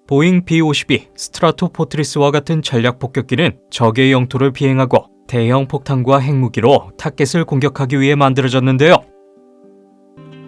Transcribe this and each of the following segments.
보잉 B-52 스트라토포트리스와 같은 전략 폭격기는 적의 영토를 비행하고 대형 폭탄과 핵무기로 타겟을 공격하기 위해 만들어졌는데요.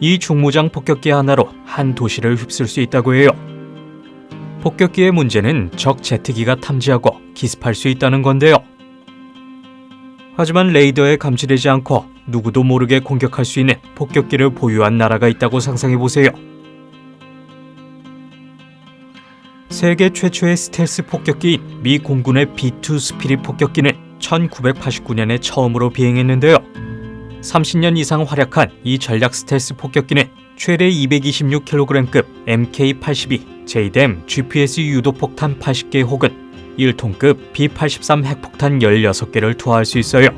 이 중무장 폭격기 하나로 한 도시를 휩쓸 수 있다고 해요. 폭격기의 문제는 적 제트기가 탐지하고 기습할 수 있다는 건데요. 하지만 레이더에 감지되지 않고 누구도 모르게 공격할 수 있는 폭격기를 보유한 나라가 있다고 상상해보세요. 세계 최초의 스텔스 폭격기인 미 공군의 B-2 스피릿 폭격기는 1989년에 처음으로 비행했는데요. 30년 이상 활약한 이 전략 스텔스 폭격기는 최대 226kg급 MK-82 JDAM GPS 유도폭탄 80개 혹은 1톤급 B-83 핵폭탄 16개를 투하할 수 있어요.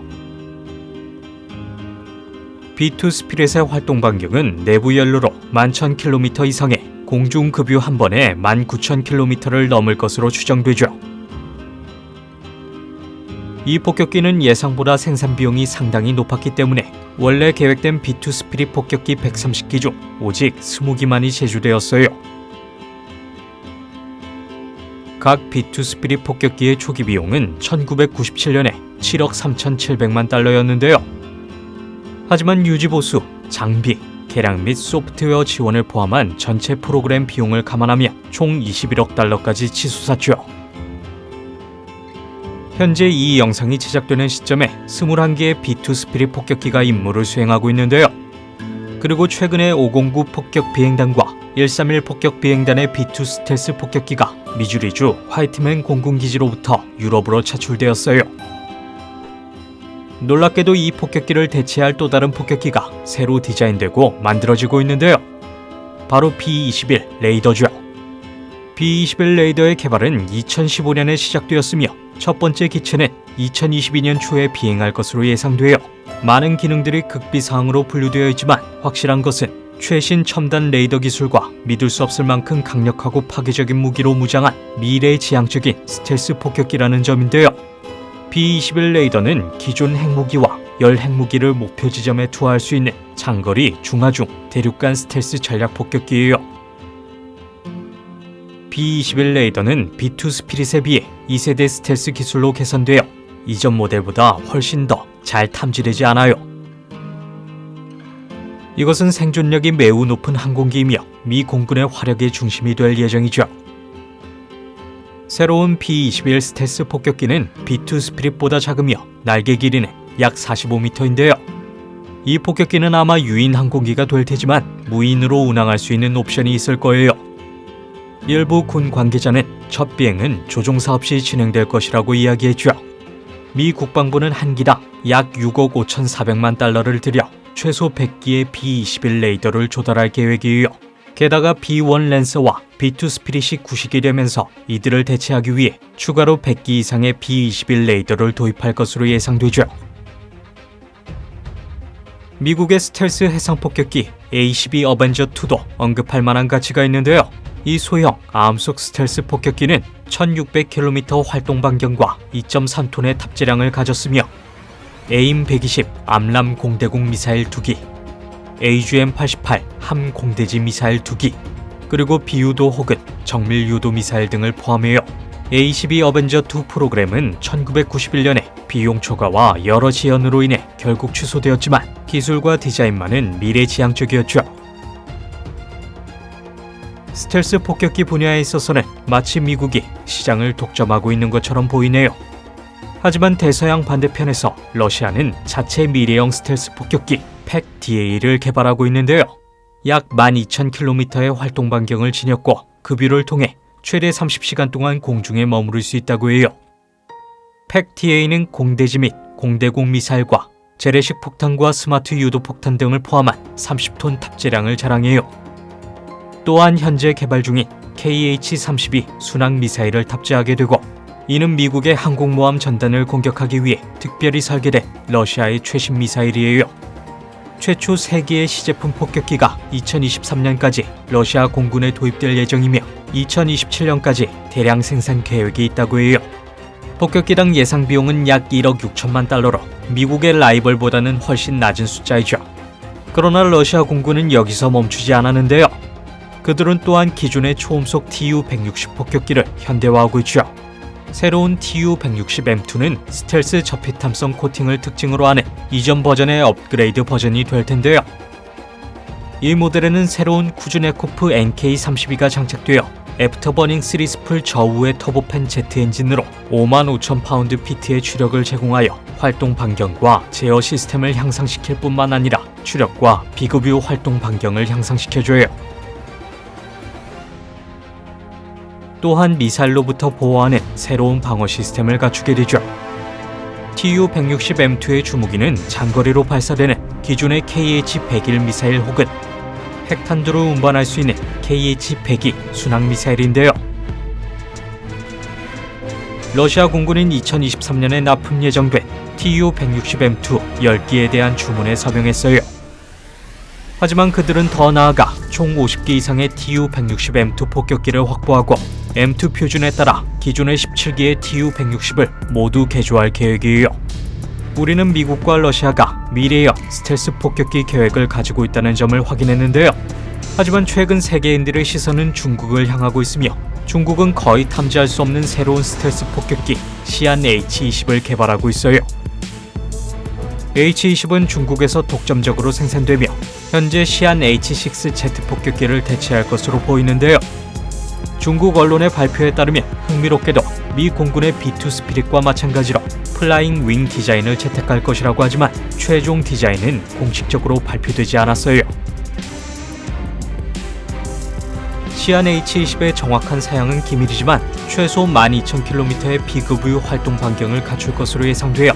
B-2 스피릿의 활동 반경은 내부 연료로 11,000km 이상의 공중급유 한 번에 19,000km를 넘을 것으로 추정되죠. 이 폭격기는 예상보다 생산 비용이 상당히 높았기 때문에 원래 계획된 B-2 스피릿 폭격기 130기 중 오직 20기만이 제조되었어요. 각 B-2 스피릿 폭격기의 초기 비용은 1997년에 7억 3,700만 달러였는데요. 하지만 유지보수, 장비, 개량 및 소프트웨어 지원을 포함한 전체 프로그램 비용을 감안하면 총 21억 달러까지 치솟았죠. 현재 이 영상이 제작되는 시점에 21개의 B-2 스피릿 폭격기가 임무를 수행하고 있는데요. 그리고 최근에 509 폭격 비행단과 131 폭격 비행단의 B-2 스텔스 폭격기가 미주리주 화이트맨 공군기지로부터 유럽으로 차출되었어요. 놀랍게도 이 폭격기를 대체할 또 다른 폭격기가 새로 디자인되고 만들어지고 있는데요. 바로 B-21 레이더죠. B-21 레이더의 개발은 2015년에 시작되었으며 첫 번째 기체는 2022년 초에 비행할 것으로 예상되어 많은 기능들이 극비사항으로 분류되어 있지만 확실한 것은 최신 첨단 레이더 기술과 믿을 수 없을 만큼 강력하고 파괴적인 무기로 무장한 미래지향적인 스텔스 폭격기라는 점인데요. B-21 레이더는 기존 핵무기와 열 핵무기를 목표 지점에 투하할 수 있는 장거리, 중하중, 대륙간 스텔스 전략 폭격기예요. B-21 레이더는 B-2 스피릿에 비해 2세대 스텔스 기술로 개선되어 이전 모델보다 훨씬 더 잘 탐지되지 않아요. 이것은 생존력이 매우 높은 항공기이며 미 공군의 화력의 중심이 될 예정이죠. 새로운 B-21 스텔스 폭격기는 B-2 스피릿보다 작으며 날개 길이는 약 45m인데요. 이 폭격기는 아마 유인 항공기가 될 테지만 무인으로 운항할 수 있는 옵션이 있을 거예요. 일부 군 관계자는 첫 비행은 조종사 없이 진행될 것이라고 이야기했죠. 미 국방부는 한 기당 약 6억 5,400만 달러를 들여 최소 100기의 B-21 레이더를 조달할 계획이에요. 게다가 B-1 랜서와 B-2 스피릿이 구식이 되면서 이들을 대체하기 위해 추가로 100기 이상의 B-21 레이더를 도입할 것으로 예상되죠. 미국의 스텔스 해상폭격기 A-12 어벤저2도 언급할 만한 가치가 있는데요. 이 소형 암속 스텔스 폭격기는 1600km 활동 반경과 2.3톤의 탑재량을 가졌으며 AIM-120 암람 공대공 미사일 2기, AGM-88 함 공대지 미사일 2기, 그리고 비유도 혹은 정밀 유도 미사일 등을 포함해요. A-12 어벤저2 프로그램은 1991년에 비용 초과와 여러 지연으로 인해 결국 취소되었지만 기술과 디자인만은 미래지향적이었죠. 스텔스 폭격기 분야에 있어서는 마치 미국이 시장을 독점하고 있는 것처럼 보이네요. 하지만 대서양 반대편에서 러시아는 자체 미래형 스텔스 폭격기 팩-DA를 개발하고 있는데요. 약 12,000km의 활동 반경을 지녔고 급유를 통해 최대 30시간 동안 공중에 머무를 수 있다고 해요. 팩-DA는 공대지 및 공대공 미사일과 재래식 폭탄과 스마트 유도 폭탄 등을 포함한 30톤 탑재량을 자랑해요. 또한 현재 개발 중인 KH-32 순항 미사일을 탑재하게 되고 이는 미국의 항공모함 전단을 공격하기 위해 특별히 설계된 러시아의 최신 미사일이에요. 최초 3개의 시제품 폭격기가 2023년까지 러시아 공군에 도입될 예정이며 2027년까지 대량 생산 계획이 있다고 해요. 폭격기당 예상 비용은 약 1억 6천만 달러로 미국의 라이벌보다는 훨씬 낮은 숫자이죠. 그러나 러시아 공군은 여기서 멈추지 않았는데요. 그들은 또한 기존의 초음속 Tu-160 폭격기를 현대화하고 있죠. 새로운 Tu-160M2는 스텔스 저피탐성 코팅을 특징으로 하는 이전 버전의 업그레이드 버전이 될 텐데요. 이 모델에는 새로운 쿠즈네코프 NK32가 장착되어 애프터버닝 3스풀 저우의 터보팬 제트 엔진으로 55,000파운드-피트의 추력을 제공하여 활동 반경과 제어 시스템을 향상시킬 뿐만 아니라 추력과 비급유 활동 반경을 향상시켜줘요. 또한 미사일로부터 보호하는 새로운 방어 시스템을 갖추게 되죠. Tu-160M2의 주무기는 장거리로 발사되는 기존의 KH-101 미사일 혹은 핵탄두를 운반할 수 있는 KH-102 순항 미사일인데요. 러시아 공군은 2023년에 납품 예정된 Tu-160M2 10기에 대한 주문에 서명했어요. 하지만 그들은 더 나아가 총 50기 이상의 Tu-160M2 폭격기를 확보하고 M2 표준에 따라 기존의 17기의 Tu-160을 모두 개조할 계획이에요. 우리는 미국과 러시아가 미래형 스텔스 폭격기 계획을 가지고 있다는 점을 확인했는데요. 하지만 최근 세계인들의 시선은 중국을 향하고 있으며 중국은 거의 탐지할 수 없는 새로운 스텔스 폭격기 시안 H-20을 개발하고 있어요. H-20은 중국에서 독점적으로 생산되며 현재 시안 H-6Z 폭격기를 대체할 것으로 보이는데요. 중국 언론의 발표에 따르면 흥미롭게도 미 공군의 B2 스피릿과 마찬가지로 플라잉 윙 디자인을 채택할 것이라고 하지만 최종 디자인은 공식적으로 발표되지 않았어요. 시안 H-20의 정확한 사양은 기밀이지만 최소 12,000km의 비급유 활동 반경을 갖출 것으로 예상되어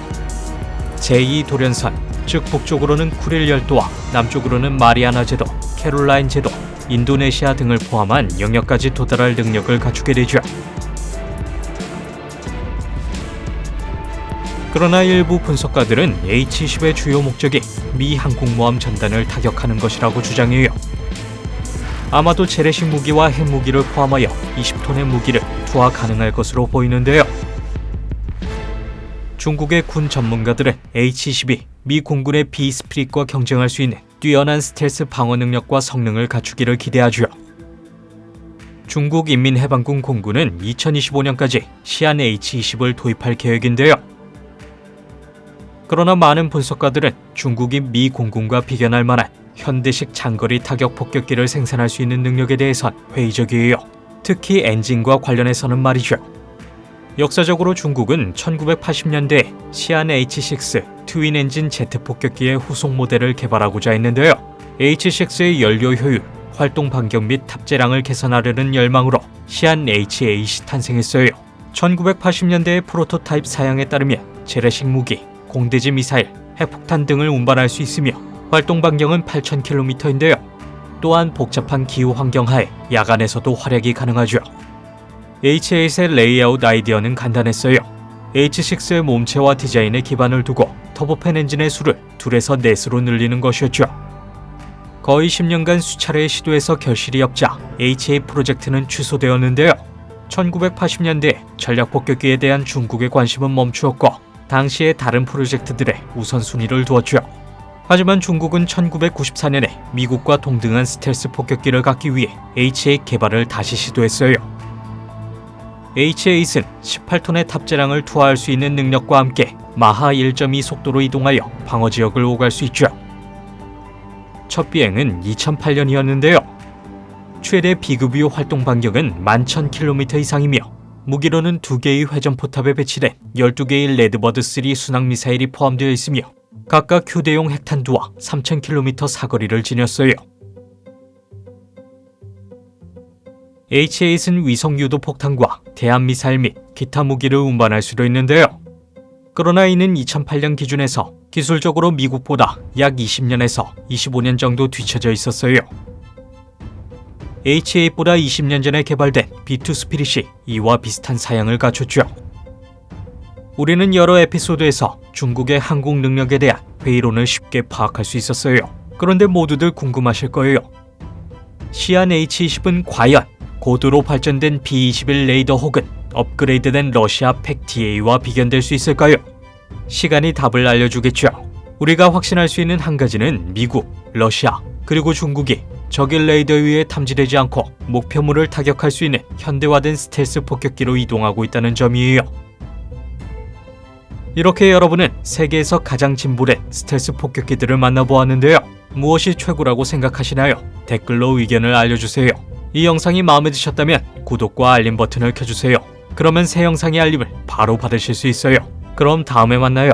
제2도련선, 즉 북쪽으로는 쿠릴 열도와 남쪽으로는 마리아나 제도, 캐롤라인 제도, 인도네시아 등을 포함한 영역까지 도달할 능력을 갖추게 되죠. 그러나 일부 분석가들은 H-20의 주요 목적이 미 항공모함 전단을 타격하는 것이라고 주장해요. 아마도 재래식 무기와 핵무기를 포함하여 20톤의 무기를 투하 가능할 것으로 보이는데요. 중국의 군 전문가들은 H-20이 미 공군의 B-스피릿과 경쟁할 수 있는 뛰어난 스텔스 방어 능력과 성능을 갖추기를 기대하죠. 중국 인민해방군 공군은 2025년까지 시안 H-20을 도입할 계획인데요. 그러나 많은 분석가들은 중국이 미 공군과 비견할 만한 현대식 장거리 타격 폭격기를 생산할 수 있는 능력에 대해선 회의적이에요. 특히 엔진과 관련해서는 말이죠. 역사적으로 중국은 1980년대에 시안 H-6 트윈 엔진 제트 폭격기의 후속 모델을 개발하고자 했는데요. H-6의 연료 효율, 활동 반경 및 탑재량을 개선하려는 열망으로 시안 H-8이 탄생했어요. 1980년대의 프로토타입 사양에 따르면 재래식 무기, 공대지 미사일, 핵폭탄 등을 운반할 수 있으며 활동 반경은 8,000km인데요. 또한 복잡한 기후 환경 하에 야간에서도 활약이 가능하죠. H-8의 레이아웃 아이디어는 간단했어요. H-6의 몸체와 디자인에 기반을 두고 터보팬 엔진의 수를 2에서 4수로 늘리는 것이었죠. 거의 10년간 수차례의 시도에서 결실이 없자 H-8 프로젝트는 취소되었는데요. 1980년대 전략 폭격기에 대한 중국의 관심은 멈추었고 당시의 다른 프로젝트들의 우선순위를 두었죠. 하지만 중국은 1994년에 미국과 동등한 스텔스 폭격기를 갖기 위해 H-8 개발을 다시 시도했어요. H-8은 18톤의 탑재량을 투하할 수 있는 능력과 함께 마하 1.2 속도로 이동하여 방어 지역을 오갈 수 있죠. 첫 비행은 2008년이었는데요. 최대 비급유 활동 반경은 11,000km 이상이며 무기로는 2개의 회전포탑에 배치된 12개의 레드버드 3 순항 미사일이 포함되어 있으며 각각 휴대용 핵탄두와 3,000km 사거리를 지녔어요. H-8은 위성 유도 폭탄과 대함 미사일 및 기타 무기를 운반할 수도 있는데요. 그러나 이는 2008년 기준에서 기술적으로 미국보다 약 20년에서 25년 정도 뒤처져 있었어요. H-8보다 20년 전에 개발된 B2 스피릿이 이와 비슷한 사양을 갖췄죠. 우리는 여러 에피소드에서 중국의 항공 능력에 대한 회의론을 쉽게 파악할 수 있었어요. 그런데 모두들 궁금하실 거예요. 시안 H-20은 과연 고도로 발전된 B-21 레이더 혹은 업그레이드된 러시아 팩-DA와 비견될 수 있을까요? 시간이 답을 알려주겠죠. 우리가 확신할 수 있는 한 가지는 미국, 러시아, 그리고 중국이 적의 레이더 위에 탐지되지 않고 목표물을 타격할 수 있는 현대화된 스텔스 폭격기로 이동하고 있다는 점이에요. 이렇게 여러분은 세계에서 가장 진보된 스텔스 폭격기들을 만나보았는데요. 무엇이 최고라고 생각하시나요? 댓글로 의견을 알려주세요. 이 영상이 마음에 드셨다면 구독과 알림 버튼을 켜주세요. 그러면 새 영상의 알림을 바로 받으실 수 있어요. 그럼 다음에 만나요.